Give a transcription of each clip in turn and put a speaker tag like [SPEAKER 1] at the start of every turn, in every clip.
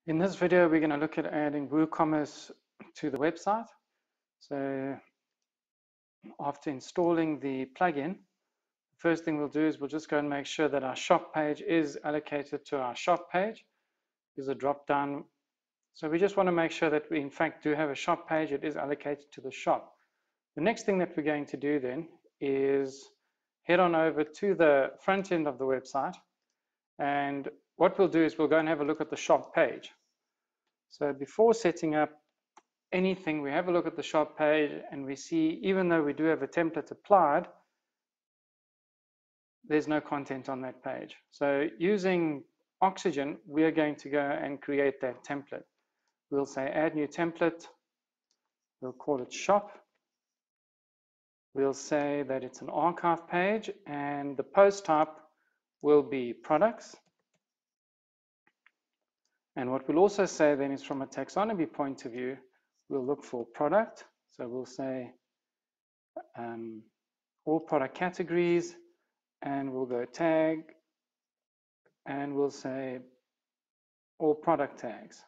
[SPEAKER 1] In this video, we're going to look at adding WooCommerce to the website. So after installing the plugin, the first thing we'll do is we'll just go and make sure that our shop page is allocated to our shop page. There's a drop down. So we just want to make sure that we in fact do have a shop page. It is allocated to the shop. The next thing that we're going to do then is head on over to the front end of the website. And what we'll do is we'll go and have a look at the shop page. So before setting up anything, we have a look at the shop page and we see, even though we do have a template applied, there's no content on that page. So using Oxygen, we are going to go and create that template. We'll say add new template. We'll call it shop. We'll say that it's an archive page and the post type will be products. And what we'll also say then is, from a taxonomy point of view, we'll look for product. So we'll say all product categories, and we'll go tag, and we'll say all product tags.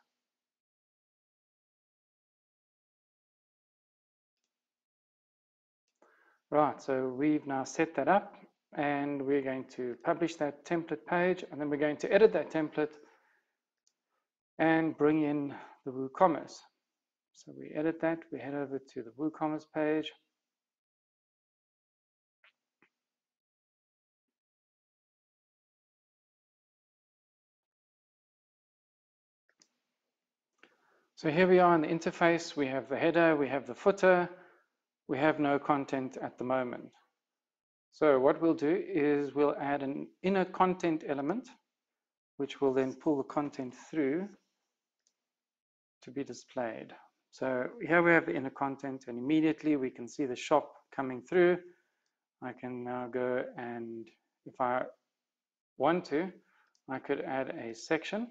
[SPEAKER 1] Right, so we've now set that up, and we're going to publish that template page, and then we're going to edit that template and bring in the WooCommerce. So we edit that, we head over to the WooCommerce page. So here we are in the interface. We have the header, we have the footer, we have no content at the moment. So what we'll do is we'll add an inner content element, which will then pull the content through to be displayed. So here we have the inner content, and immediately we can see the shop coming through. I can now go, and if I want to, I could add a section,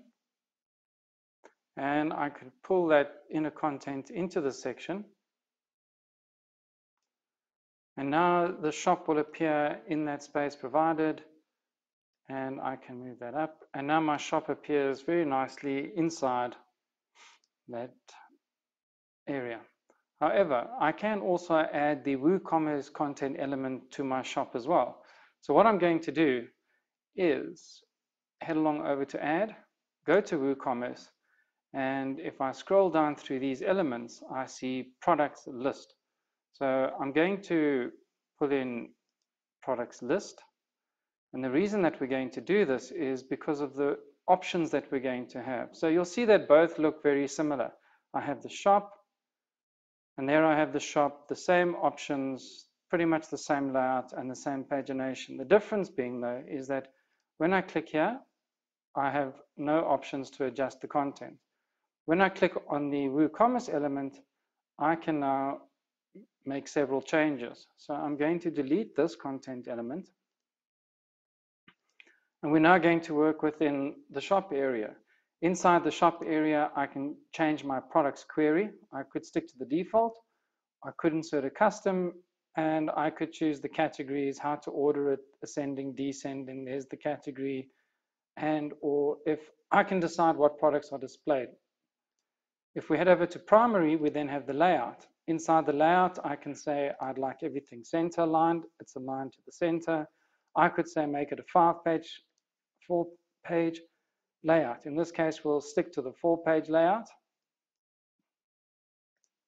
[SPEAKER 1] and I could pull that inner content into the section. And now the shop will appear in that space provided, and I can move that up. And now my shop appears very nicely inside that area. However, I can also add the WooCommerce content element to my shop as well. So what I'm going to do is head along over to add, go to WooCommerce, and if I scroll down through these elements, I see products list. So I'm going to put in products list. And the reason that we're going to do this is because of the options that we're going to have. So you'll see that both look very similar. I have the shop, and there I have the shop, the same options, pretty much the same layout and the same pagination. The difference being, though, is that when I click here, I have no options to adjust the content. When I click on the WooCommerce element, I can now make several changes. So I'm going to delete this content element, and we're now going to work within the shop area. Inside the shop area, I can change my products query. I could stick to the default. I could insert a custom, and I could choose the categories, how to order it, ascending, descending, there's the category, and or if I can decide what products are displayed. If we head over to primary, we then have the layout. Inside the layout, I can say I'd like everything center aligned. It's aligned to the center. I could say make it a 4-page layout. In this case, we'll stick to the 4-page layout.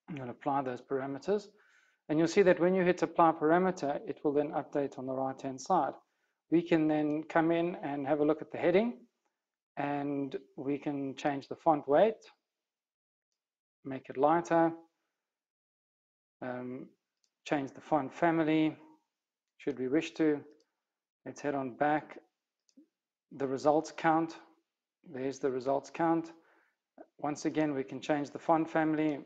[SPEAKER 1] I'm going to apply those parameters. And you'll see that when you hit apply parameter, it will then update on the right-hand side. We can then come in and have a look at the heading, and we can change the font weight, make it lighter, change the font family, should we wish to. Let's head on back. The results count. There's the results count. Once again, we can change the font family.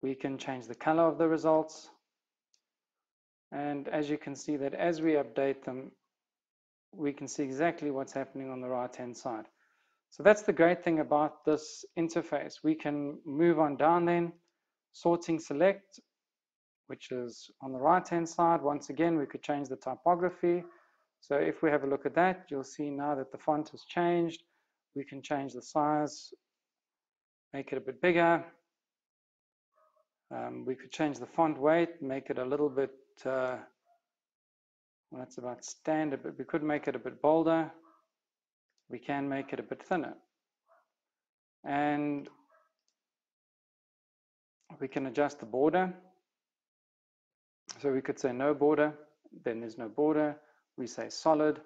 [SPEAKER 1] We can change the color of the results. And as you can see that as we update them, we can see exactly what's happening on the right-hand side. So that's the great thing about this interface. We can move on down then, sorting select, which is on the right-hand side. Once again, we could change the typography. So if we have a look at that, you'll see now that the font has changed. We can change the size, make it a bit bigger. We could change the font weight, make it a little bit, well, that's about standard, but we could make it a bit bolder. We can make it a bit thinner. And we can adjust the border. So we could say no border, then there's no border. We say solid.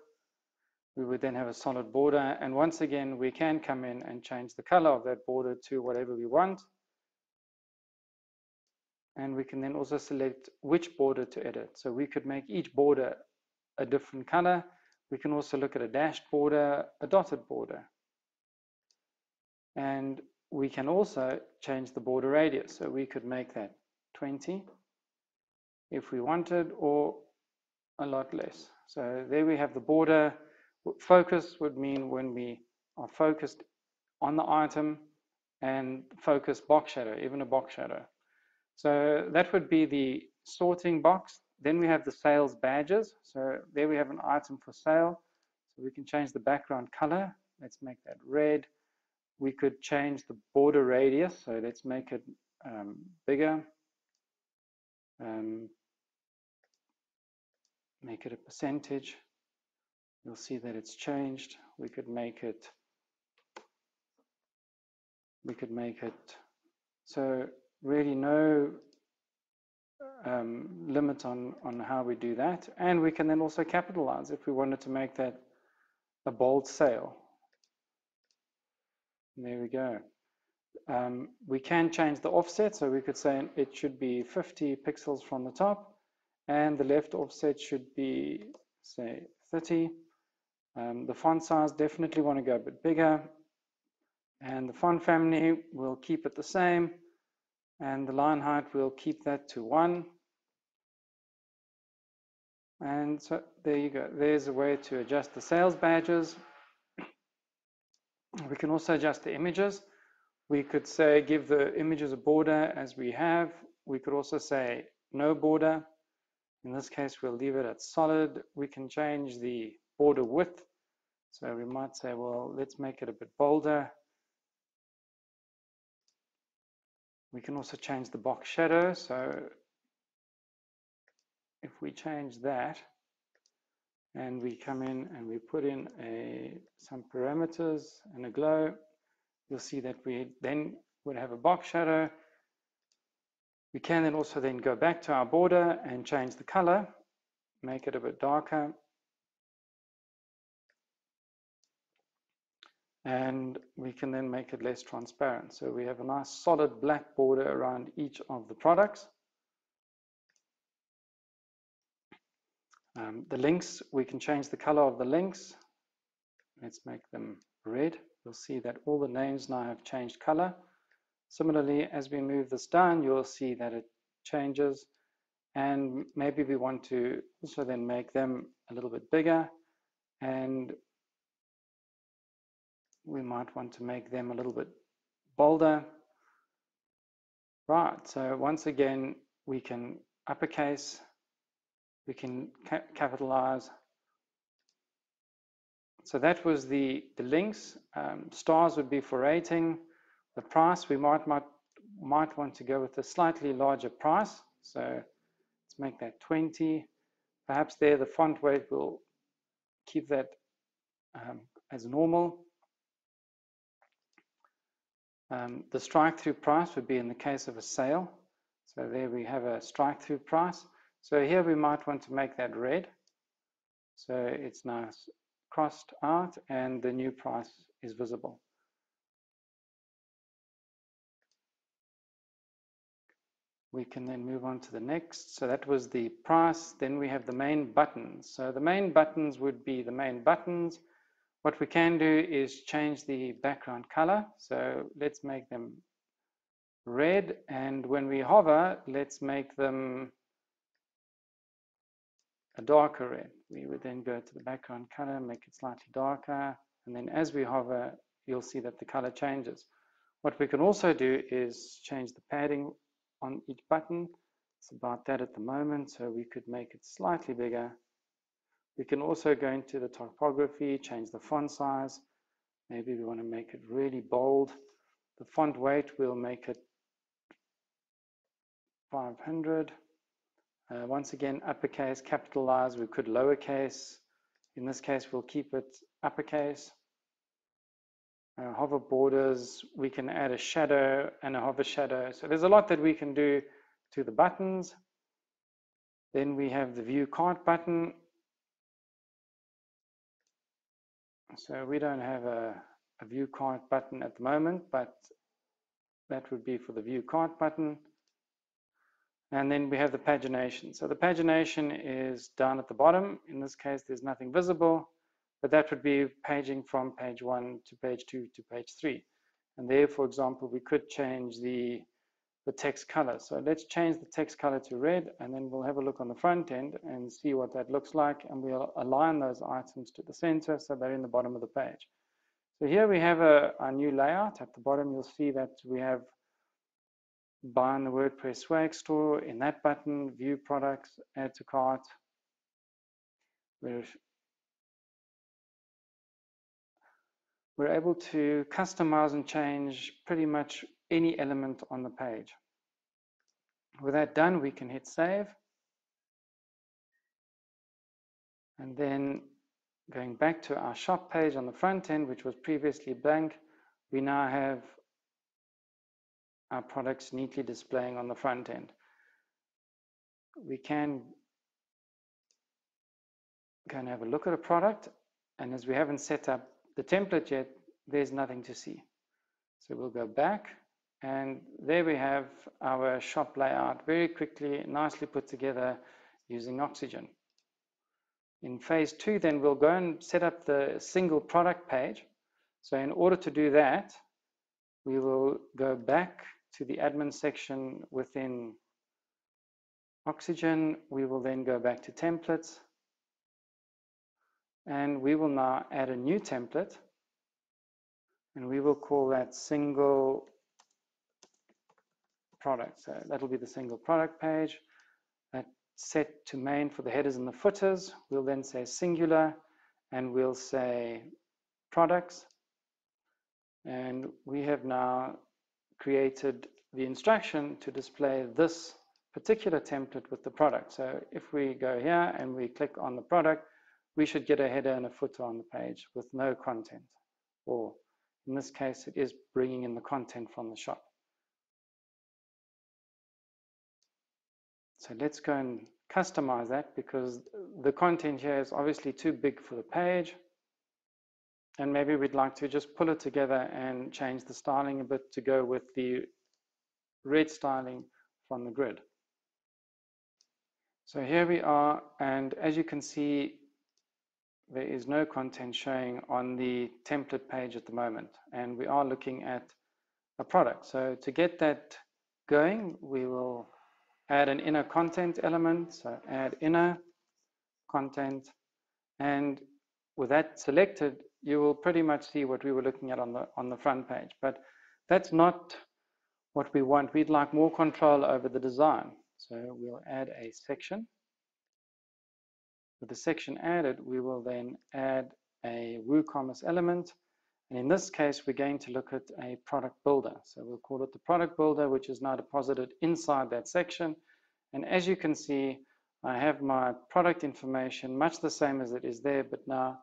[SPEAKER 1] We would then have a solid border. And once again, we can come in and change the color of that border to whatever we want. And we can then also select which border to edit. So we could make each border a different color. We can also look at a dashed border, a dotted border. And we can also change the border radius. So we could make that 20 if we wanted, or a lot less. So there we have the border. Focus would mean when we are focused on the item, and focus box shadow, even a box shadow. So that would be the sorting box. Then we have the sales badges. So there we have an item for sale. So we can change the background color. Let's make that red. We could change the border radius. So let's make it bigger. Make it a percentage. You'll see that it's changed. We could make it so really no limit on how we do that. And we can then also capitalize if we wanted to make that a bold sale. There we go. We can change the offset, so we could say it should be 50 pixels from the top, and the left offset should be, say, 30. The font size, definitely want to go a bit bigger, and the font family, we'll keep it the same, and the line height, we'll keep that to 1. And so there you go. There's a way to adjust the sales badges. We can also adjust the images. We could say give the images a border as we have. We could also say no border. In this case, we'll leave it at solid. We can change the border width. So we might say, well, let's make it a bit bolder. We can also change the box shadow. So if we change that and we come in and we put in some parameters and a glow, you'll see that we then would have a box shadow. We can then also then go back to our border and change the color, make it a bit darker. And we can then make it less transparent. So we have a nice solid black border around each of the products. The links, we can change the color of the links. Let's make them red. You'll see that all the names now have changed color. Similarly, as we move this down, you'll see that it changes. And maybe we want to also then make them a little bit bigger. And we might want to make them a little bit bolder. Right, so once again, we can uppercase, we can capitalize. So that was the links. Stars would be for rating. The price, we might want to go with a slightly larger price. So let's make that 20. Perhaps there the font weight will keep that as normal. The strike-through price would be in the case of a sale. So there we have a strike-through price. So here we might want to make that red. So it's now crossed out and the new price is visible. We can then move on to the next. So that was the price. Then we have the main buttons. So the main buttons would be the main buttons. What we can do is change the background color. So let's make them red. And when we hover, let's make them a darker red. We would then go to the background color, make it slightly darker. And then as we hover, you'll see that the color changes. What we can also do is change the padding on each button. It's about that at the moment. So we could make it slightly bigger. We can also go into the typography, change the font size. Maybe we want to make it really bold. The font weight, we'll make it 500. Once again, uppercase, capitalize, we could lowercase. In this case, we'll keep it uppercase. Hover borders, we can add a shadow and a hover shadow. So there's a lot that we can do to the buttons. Then we have the view cart button. So we don't have a view cart button at the moment, but that would be for the view cart button. And then we have the pagination. So the pagination is down at the bottom. In this case, there's nothing visible, but that would be paging from page 1 to page 2 to page 3. And there, for example, we could change the text color. So let's change the text color to red, and then we'll have a look on the front end and see what that looks like. And we'll align those items to the center so they're in the bottom of the page. So here we have a new layout. At the bottom, you'll see that we have buy in the WordPress swag store. In that button, view products, add to cart. We're able to customize and change pretty much any element on the page. With that done, we can hit save. And then going back to our shop page on the front end, which was previously blank, we now have our products neatly displaying on the front end. We can go and have a look at a product, and as we haven't set up the template yet, there's nothing to see. So we'll go back, and there we have our shop layout, very quickly, nicely put together using Oxygen. In phase 2, then we'll go and set up the single product page. So in order to do that, we will go back to the admin section within Oxygen. We will then go back to templates, and we will now add a new template, and we will call that single product. So that'll be the single product page. That's set to main for the headers and the footers. We'll then say singular, and we'll say products. And we have now created the instruction to display this particular template with the product. So if we go here and we click on the product, we should get a header and a footer on the page with no content, or in this case, it is bringing in the content from the shop. So let's go and customize that, because the content here is obviously too big for the page. And maybe we'd like to just pull it together and change the styling a bit to go with the red styling from the grid. So here we are, and as you can see, there is no content showing on the template page at the moment, and we are looking at a product. So to get that going, we will add an inner content element. So add inner content, and with that selected, you will pretty much see what we were looking at on the front page. But that's not what we want. We'd like more control over the design. So we'll add a section. With the section added, we will then add a WooCommerce element. And in this case, we're going to look at a product builder. So we'll call it the product builder, which is now deposited inside that section. And as you can see, I have my product information much the same as it is there, but now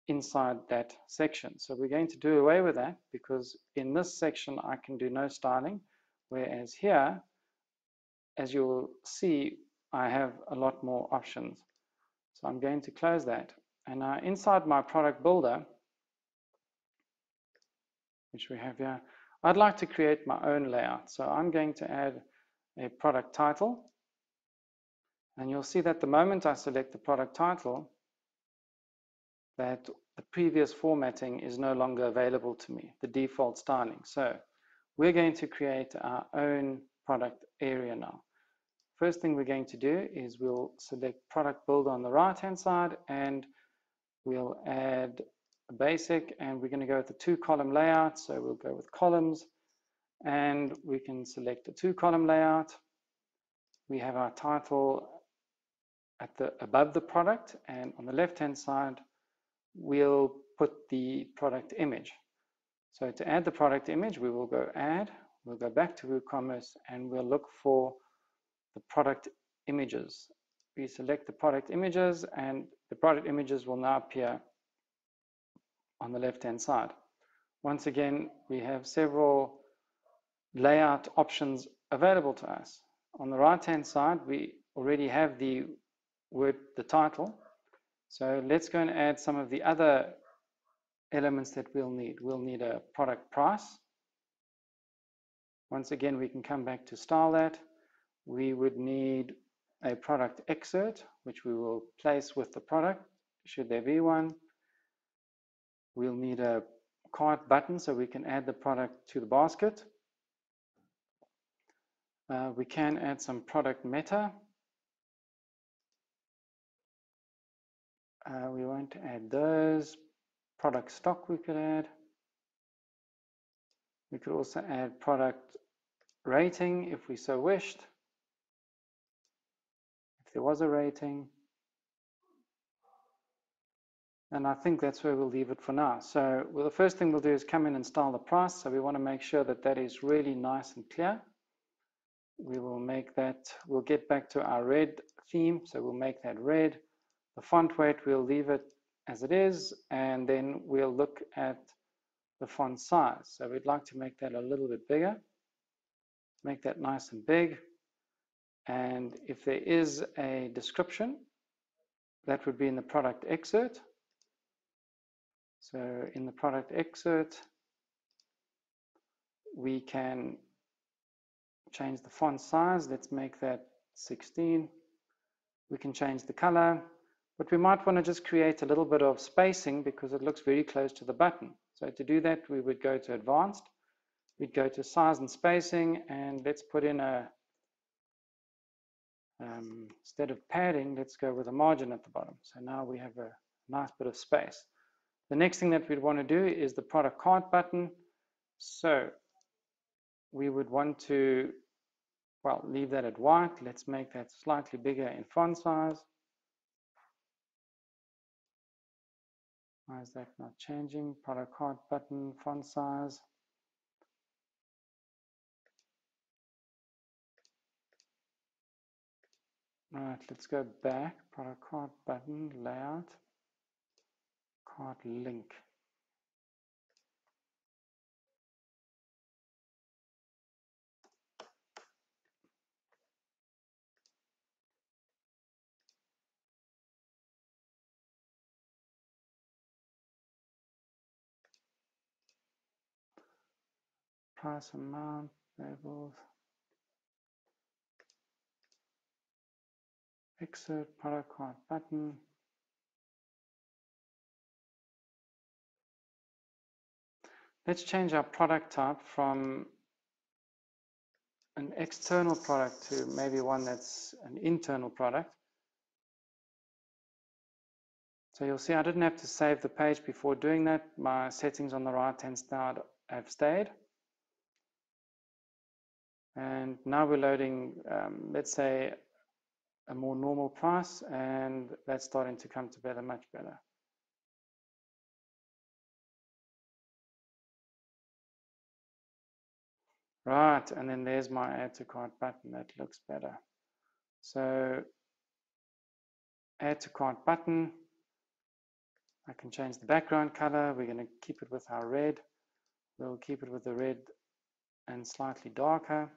[SPEAKER 1] inside that section. So we're going to do away with that, because in this section, I can do no styling. Whereas here, as you'll see, I have a lot more options. So I'm going to close that. And now inside my product builder, which we have here, I'd like to create my own layout. So I'm going to add a product title. And you'll see that the moment I select the product title, that the previous formatting is no longer available to me, the default styling. So we're going to create our own product area now. First thing we're going to do is we'll select product builder on the right-hand side, and we'll add a basic, and we're going to go with the 2-column layout. So we'll go with columns, and we can select a 2-column layout. We have our title above the product, and on the left-hand side, we'll put the product image. So to add the product image, we will go add, we'll go back to WooCommerce, and we'll look for the product images. We select the product images, and the product images will now appear on the left-hand side. Once again, we have several layout options available to us. On the right-hand side, we already have the title. So let's go and add some of the other elements that we'll need. We'll need a product price. Once again, we can come back to style that. We would need a product excerpt, which we will place with the product, should there be one. We'll need a cart button so we can add the product to the basket. We can add some product meta. We won't add those. Product stock we could add. We could also add product rating if we so wished. If there was a rating. And I think that's where we'll leave it for now. So the first thing we'll do is come in and style the price. So we want to make sure that that is really nice and clear. We will make that, we'll get back to our red theme. So we'll make that red. The font weight, we'll leave it as it is. And then we'll look at the font size. So we'd like to make that a little bit bigger. Make that nice and big. And if there is a description, that would be in the product excerpt. So in the product excerpt, we can change the font size. Let's make that 16. We can change the color, but we might want to just create a little bit of spacing because it looks very close to the button. So to do that, we would go to advanced. We'd go to size and spacing, and let's put in a, instead of padding, let's go with a margin at the bottom. So now we have a nice bit of space. The next thing that we'd want to do is the product cart button. So we would want to, well, leave that at white. Let's make that slightly bigger in font size. Why is that not changing? Product cart button, font size. All right, let's go back. Product cart button, layout, cart link. Price amount, labels. Excerpt, product cart button. Let's change our product type from an external product to maybe one that's an internal product. So you'll see I didn't have to save the page before doing that. My settings on the right-hand side have stayed. And now we're loading, let's say, a more normal price, and that's starting to come together much better. Right, and then there's my add to cart button. That looks better. So add to cart button. I can change the background color. We're going to keep it with our red. We'll keep it with the red and slightly darker.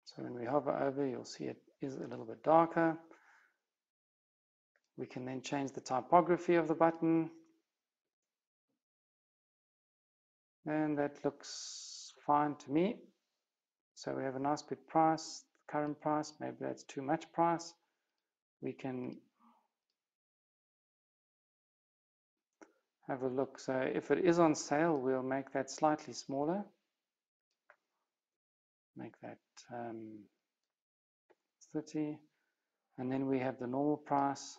[SPEAKER 1] So when we hover over, you'll see it is a little bit darker. We can then change the typography of the button. And that looks fine to me. So we have a nice big price, current price, maybe that's too much price. We can have a look. So if it is on sale, we'll make that slightly smaller. Make that 30. And then we have the normal price.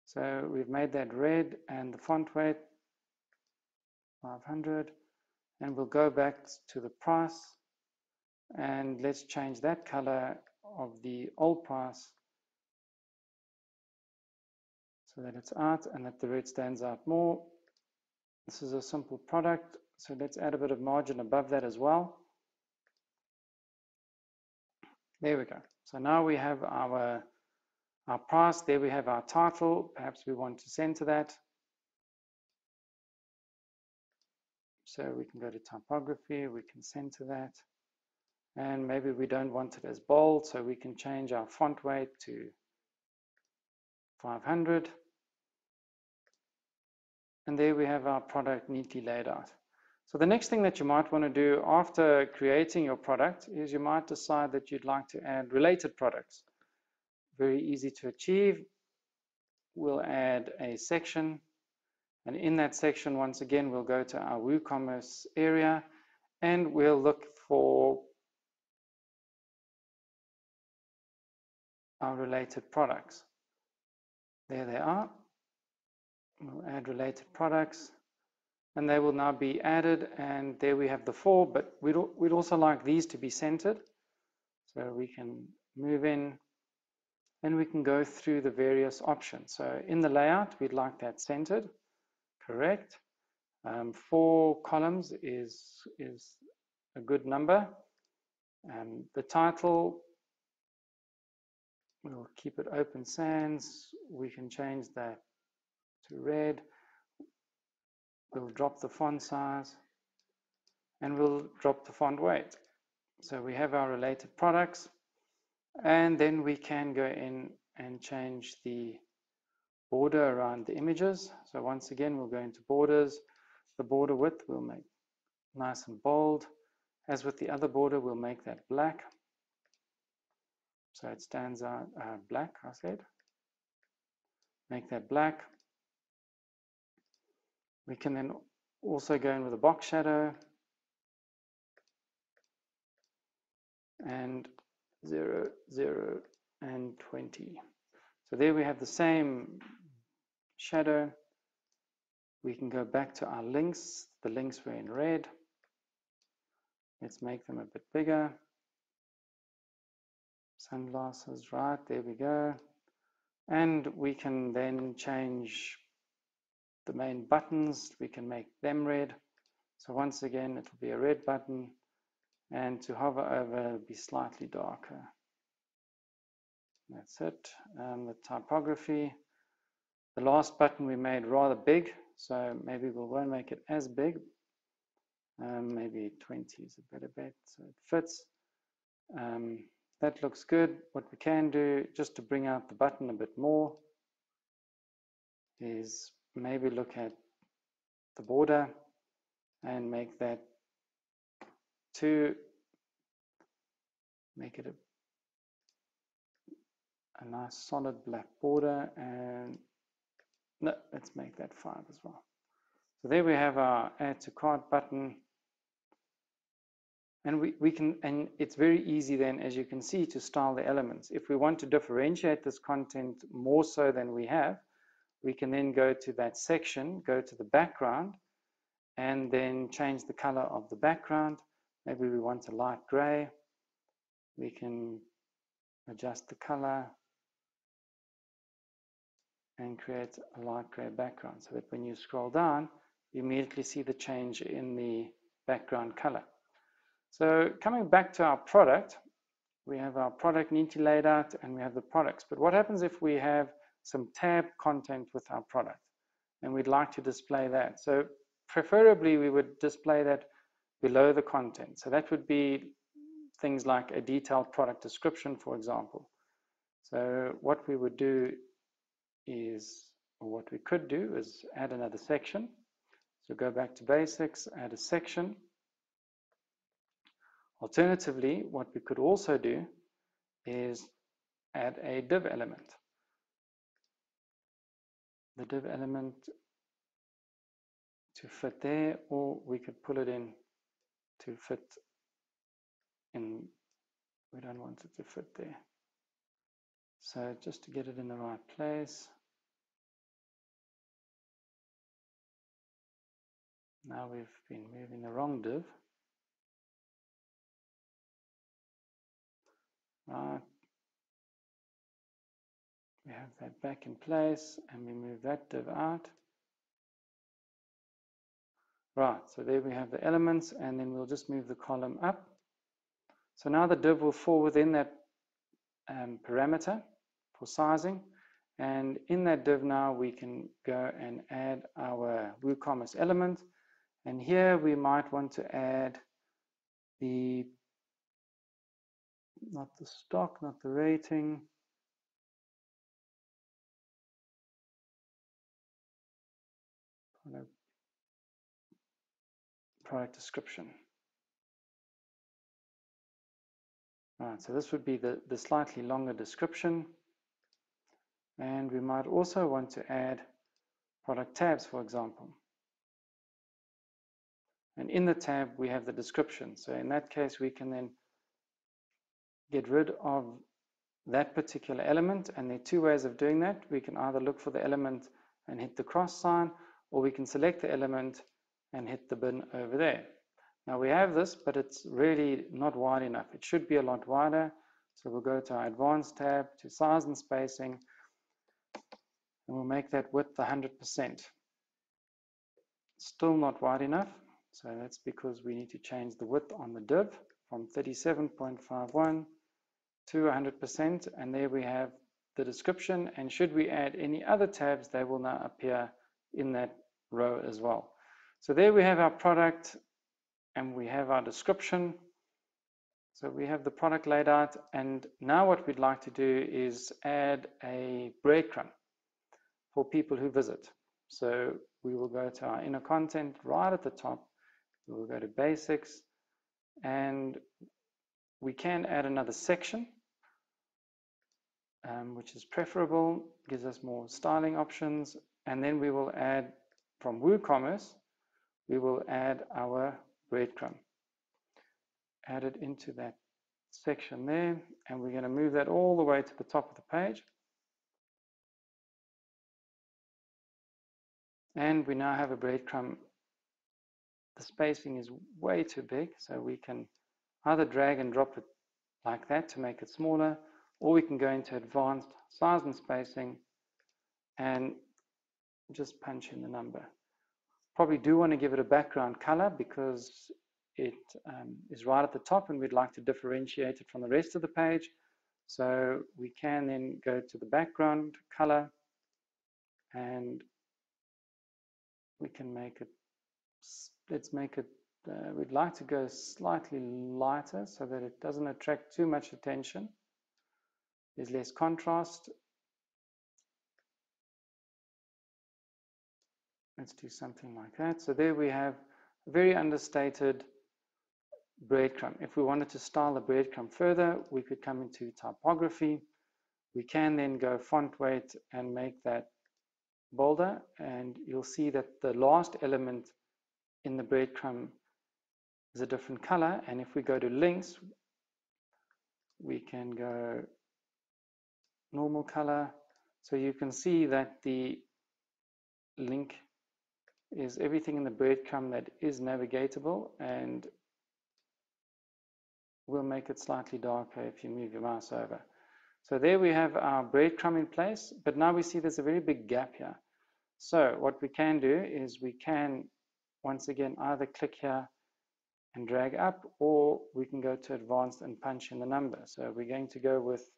[SPEAKER 1] So we've made that red and the font weight 500. And we'll go back to the price. And let's change that color of the old price so that it's out and that the red stands out more. This is a simple product, so let's add a bit of margin above that as well. There we go. So now we have our price. There we have our title. Perhaps we want to center that. So we can go to typography, we can center that. And maybe we don't want it as bold, so we can change our font weight to 500. And there we have our product neatly laid out. So the next thing that you might want to do after creating your product is you might decide that you'd like to add related products. Very easy to achieve. We'll add a section, and in that section, once again, we'll go to our WooCommerce area and we'll look for our related products. There they are. We'll add related products and they will now be added, and there we have the 4, but we'd also like these to be centered. So we can move in and we can go through the various options. So in the layout, we'd like that centered, correct. 4 columns is a good number. The title, we'll keep it open sans. We can change that to red. We'll drop the font size and we'll drop the font weight. So we have our related products, and then we can go in and change the border around the images. So once again, we'll go into borders. The border width we'll make nice and bold. As with the other border, we'll make that black. So it stands out black, I said. Make that black. We can then also go in with a box shadow and 0, 0, and 20. So there we have the same shadow. We can go back to our links. The links were in red. Let's make them a bit bigger. Sunglasses, right, there we go. And we can then change the main buttons. We can make them red. So once again, it will be a red button, and to hover over, it'll be slightly darker. That's it. The typography. The last button we made rather big, so maybe we won't make it as big. Maybe 20 is a better bet, so it fits. That looks good. What we can do, just to bring out the button a bit more, is maybe look at the border and make that 2, make it a nice solid black border, and no, let's make that 5 as well. So there we have our add to cart button, and we can, and it's very easy then, as you can see, to style the elements. If we want to differentiate this content more so than we have, we can then go to that section, go to the background, and then change the color of the background. Maybe we want a light gray. We can adjust the color and create a light gray background so that when you scroll down, you immediately see the change in the background color. So coming back to our product, we have our product neatly laid out and we have the products. But what happens if we have some tab content with our product and we'd like to display that? So preferably we would display that below the content. So that would be things like a detailed product description, for example. So what we would do is, or what we could do is add another section. So go back to basics, add a section. Alternatively, what we could also do is add a div element. The div element to fit there, or we could pull it in to fit in. We don't want it to fit there. So just to get it in the right place. Now we've been moving the wrong div. Right. We have that back in place and we move that div out. Right, so there we have the elements, and then we'll just move the column up. So now the div will fall within that parameter for sizing. And in that div now we can go and add our WooCommerce element. And here we might want to add not the stock, not the rating, product description. Right, so this would be the slightly longer description. And we might also want to add product tabs, for example. And in the tab, we have the description. So in that case, we can then get rid of that particular element. And there are two ways of doing that. We can either look for the element and hit the cross sign, or we can select the element and hit the bin over there. Now we have this, but it's really not wide enough. It should be a lot wider. So we'll go to our advanced tab, to size and spacing, and we'll make that width 100%. Still not wide enough. So that's because we need to change the width on the div from 37.51 to 100%. And there we have the description. And should we add any other tabs, they will now appear in that row as well. So there we have our product and we have our description. So we have the product laid out. And now what we'd like to do is add a breadcrumb for people who visit. So we will go to our inner content right at the top. We will go to basics, and we can add another section, which is preferable, gives us more styling options. And then we will add, from WooCommerce, we will add our breadcrumb. Add it into that section there, and we're going to move that all the way to the top of the page. And we now have a breadcrumb. The spacing is way too big, so we can either drag and drop it like that to make it smaller, or we can go into advanced size and spacing and just punch in the number. Probably do want to give it a background color because it is right at the top and we'd like to differentiate it from the rest of the page. So we can then go to the background color and we can make it, let's make it, we'd like to go slightly lighter so that it doesn't attract too much attention. There's less contrast. Let's do something like that. So there we have a very understated breadcrumb. If we wanted to style the breadcrumb further, we could come into typography. We can then go font weight and make that bolder, and you'll see that the last element in the breadcrumb is a different color. And if we go to links, we can go normal color. So you can see that the link is everything in the breadcrumb that is navigatable, and we'll make it slightly darker if you move your mouse over. So there we have our breadcrumb in place, but now we see there's a very big gap here. So what we can do is we can once again either click here and drag up, or we can go to advanced and punch in the number. So we're going to go with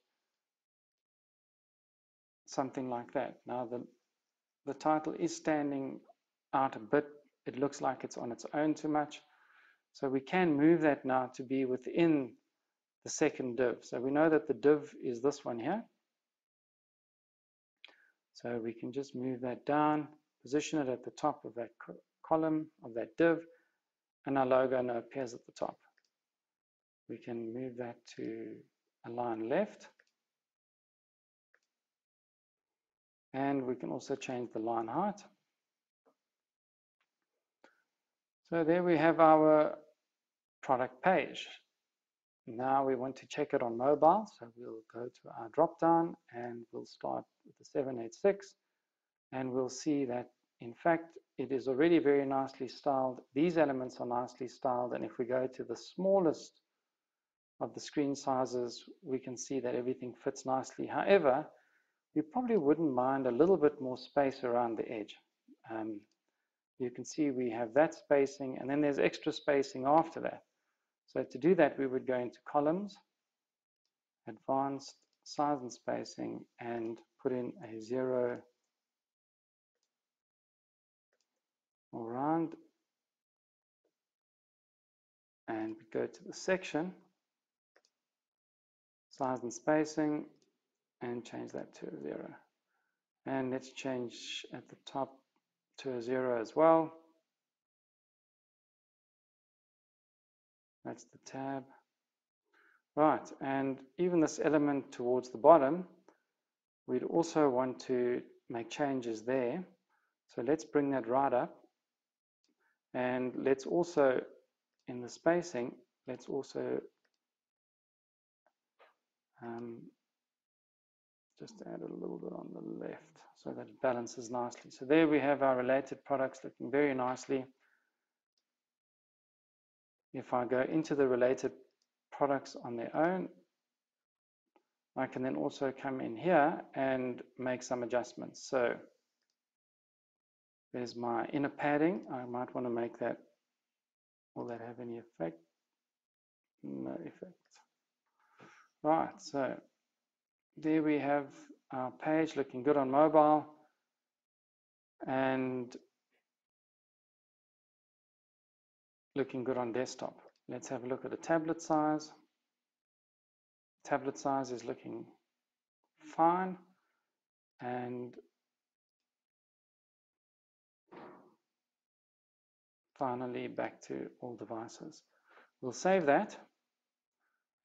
[SPEAKER 1] something like that. Now the title is standing out a bit. It looks like it's on its own too much. So we can move that now to be within the second div. So we know that the div is this one here. So we can just move that down, position it at the top of that column of that div, and our logo now appears at the top. We can move that to align left. And we can also change the line height. So there we have our product page. Now we want to check it on mobile. So we'll go to our drop down and we'll start with the 786. And we'll see that in fact it is already very nicely styled. These elements are nicely styled. And if we go to the smallest of the screen sizes, we can see that everything fits nicely. However, you probably wouldn't mind a little bit more space around the edge. You can see we have that spacing, and then there's extra spacing after that. So to do that, we would go into columns, advanced, size and spacing, and put in a 0 all around, and go to the section, size and spacing, and change that to a 0. And let's change at the top to a 0 as well. That's the tab. Right, and even this element towards the bottom, we'd also want to make changes there. So let's bring that right up. And let's also, in the spacing, let's also just add a little bit on the left so that it balances nicely. So there we have our related products looking very nicely. If I go into the related products on their own, I can then also come in here and make some adjustments. So there's my inner padding. I might want to make that, will that have any effect? No effect. Right, so there we have our page looking good on mobile, and looking good on desktop. Let's have a look at the tablet size. Tablet size is looking fine, and finally back to all devices. We'll save that,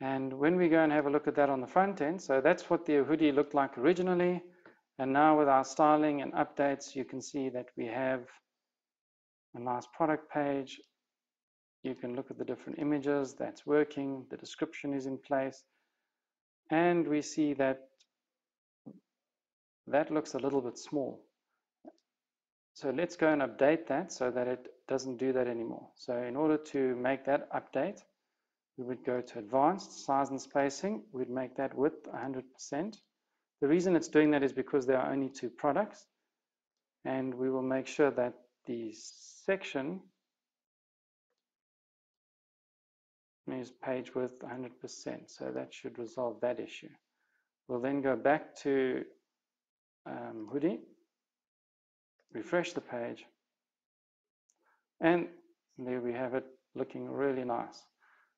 [SPEAKER 1] and when we go and have a look at that on the front end, so that's what the hoodie looked like originally, and now with our styling and updates, you can see that we have a nice product page. You can look at the different images, that's working, the description is in place, and we see that that looks a little bit small. So let's go and update that so that it doesn't do that anymore. So in order to make that update, we would go to advanced, size and spacing, we'd make that width 100%. The reason it's doing that is because there are only 2 products, and we will make sure that the section is page width 100%, so that should resolve that issue. We'll then go back to hoodie, refresh the page, and there we have it looking really nice.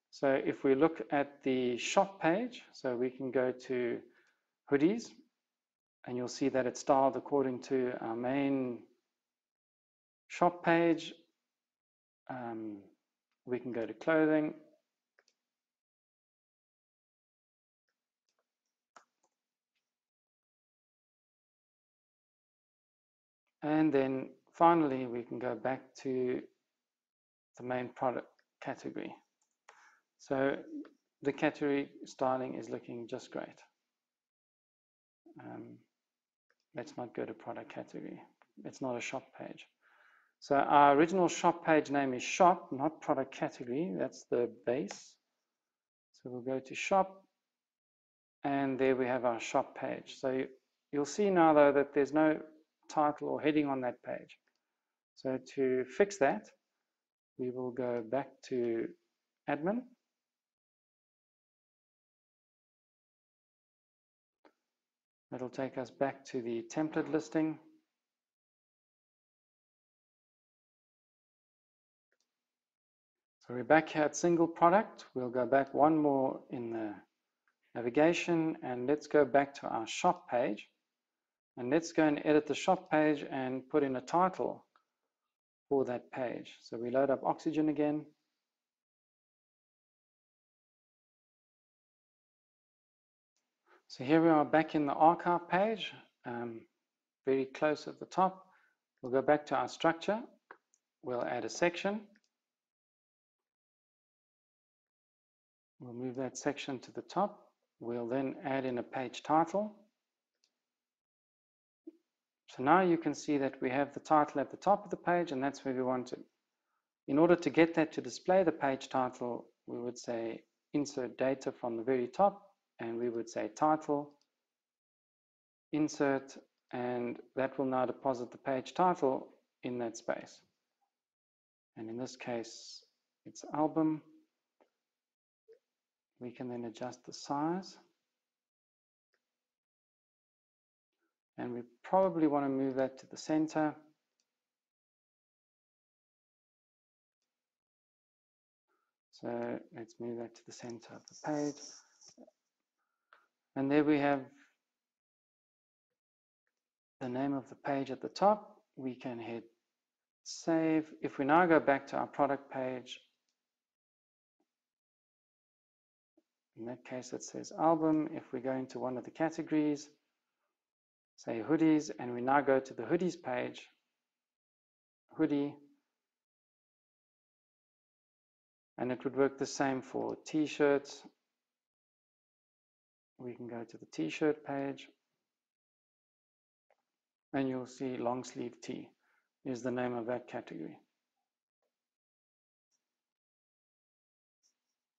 [SPEAKER 1] So if we look at the shop page, so we can go to hoodies, and you'll see that it's styled according to our main shop page. We can go to clothing, and then finally we can go back to the main product category. So the category styling is looking just great. Let's not go to product category. It's not a shop page. So our original shop page name is shop, not product category. That's the base. So we'll go to shop, and there we have our shop page. So you'll see now though that there's no title or heading on that page. So to fix that, we will go back to admin. That'll take us back to the template listing. So we're back here at single product. We'll go back one more in the navigation, and let's go back to our shop page. And let's go and edit the shop page and put in a title for that page. So we load up Oxygen again. So here we are back in the archive page, very close at the top. We'll go back to our structure. We'll add a section. We'll move that section to the top. We'll then add in a page title. So now you can see that we have the title at the top of the page, and that's where we want it. In order to get that to display the page title, we would say insert data from the very top, and we would say title, insert, and that will now deposit the page title in that space. And in this case, it's album. We can then adjust the size. And we probably want to move that to the center. So let's move that to the center of the page. And there we have the name of the page at the top. We can hit save. If we now go back to our product page, in that case it says album. If we go into one of the categories, say hoodies, and we now go to the hoodies page, hoodie, and it would work the same for t-shirts. We can go to the t-shirt page, and you'll see long sleeve tee is the name of that category.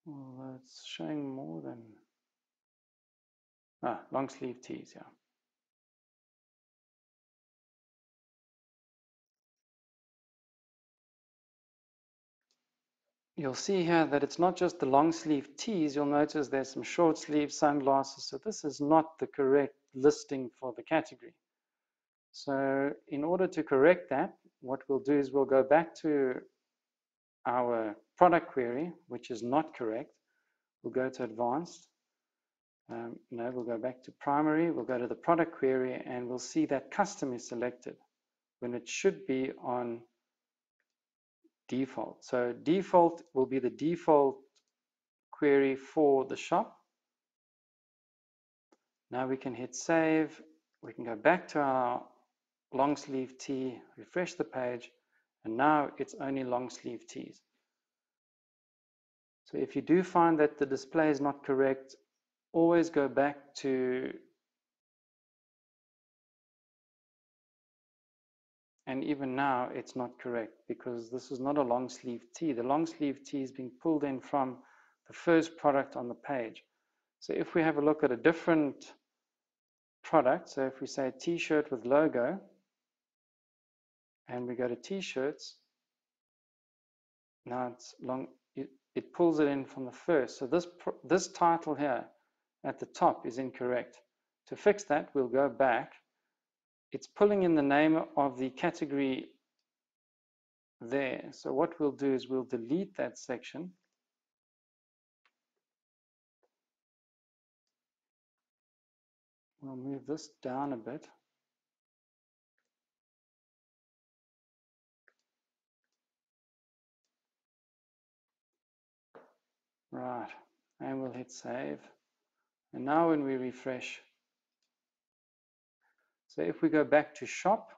[SPEAKER 1] Well, it's showing more than long sleeve tees, yeah. You'll see here that it's not just the long sleeve tees. You'll notice there's some short sleeve sunglasses. So this is not the correct listing for the category. So in order to correct that, what we'll do is we'll go back to our product query, which is not correct. We'll go to advanced. No, we'll go back to primary. We'll go to the product query, and we'll see that custom is selected when it should be on default. So default will be the default query for the shop. Now we can hit save. We can go back to our long sleeve tee, refresh the page, and now it's only long sleeve tees. So if you do find that the display is not correct, always go back to, and even now it's not correct because this is not a long sleeve tee. The long sleeve tee is being pulled in from the first product on the page. So if we have a look at a different product, so if we say t-shirt with logo, and we go to t-shirts, now it's long, it pulls it in from the first. So this title here at the top is incorrect. To fix that, we'll go back. It's pulling in the name of the category there. So what we'll do is we'll delete that section. We'll move this down a bit. Right, and we'll hit save. And now when we refresh, so if we go back to shop,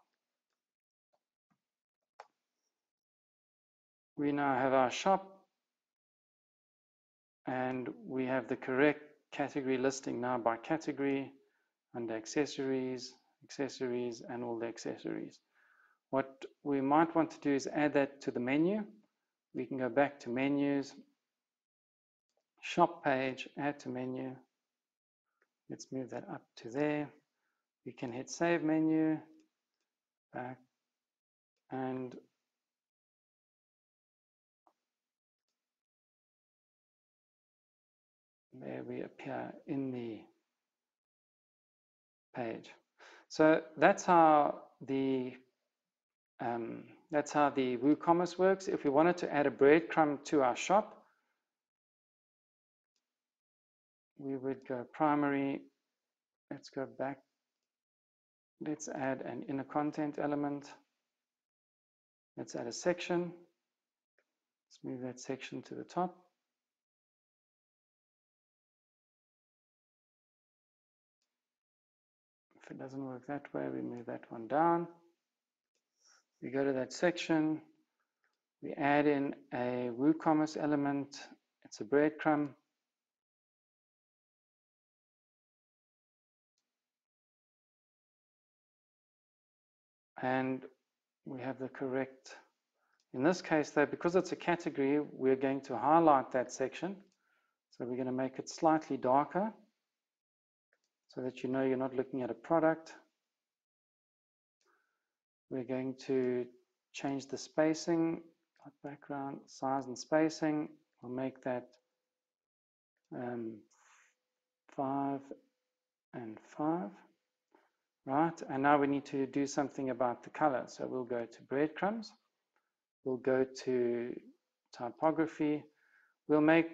[SPEAKER 1] we now have our shop, and we have the correct category listing now by category under accessories, and all the accessories. What we might want to do is add that to the menu. We can go back to menus, shop page, add to menu. Let's move that up to there. We can hit save menu, back, and there we appear in the page. So that's how the WooCommerce works. If we wanted to add a breadcrumb to our shop, we would go primary. Let's go back. Let's add an inner content element. Let's add a section. Let's move that section to the top. If it doesn't work that way, we move that one down. We go to that section. We add in a WooCommerce element. It's a breadcrumb. And we have the correct, in this case though, because it's a category, we're going to highlight that section. So we're going to make it slightly darker. so that you know you're not looking at a product. We're going to change the spacing, background, size and spacing. We'll make that 5 and 5. Right, and now we need to do something about the color. So we'll go to breadcrumbs. We'll go to typography. We'll make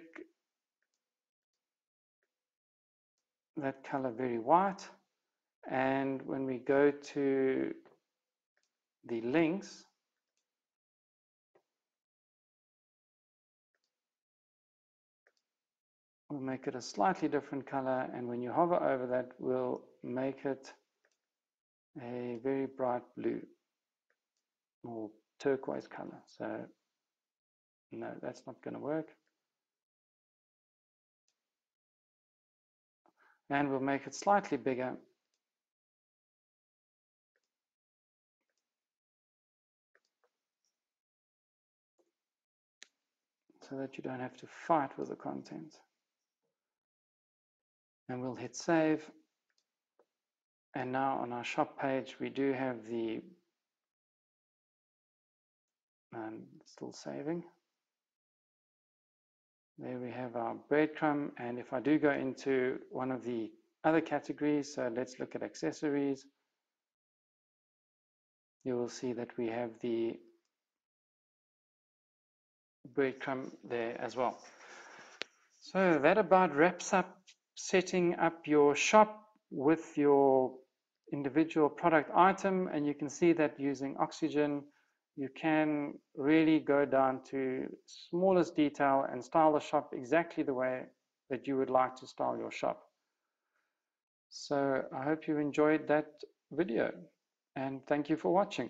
[SPEAKER 1] that color very white. And when we go to the links, we'll make it a slightly different color. And when you hover over that, we'll make it a very bright blue or turquoise color. So no, that's not going to work. And we'll make it slightly bigger. So that you don't have to fight with the content. And we'll hit save. And now on our shop page, we do have the, still saving. There we have our breadcrumb. And if I do go into one of the other categories, so let's look at accessories, you will see that we have the breadcrumb there as well. So that about wraps up setting up your shop with your individual product item, and you can see that using Oxygen you can really go down to smallest detail and style the shop exactly the way that you would like to style your shop. So I hope you enjoyed that video, and thank you for watching.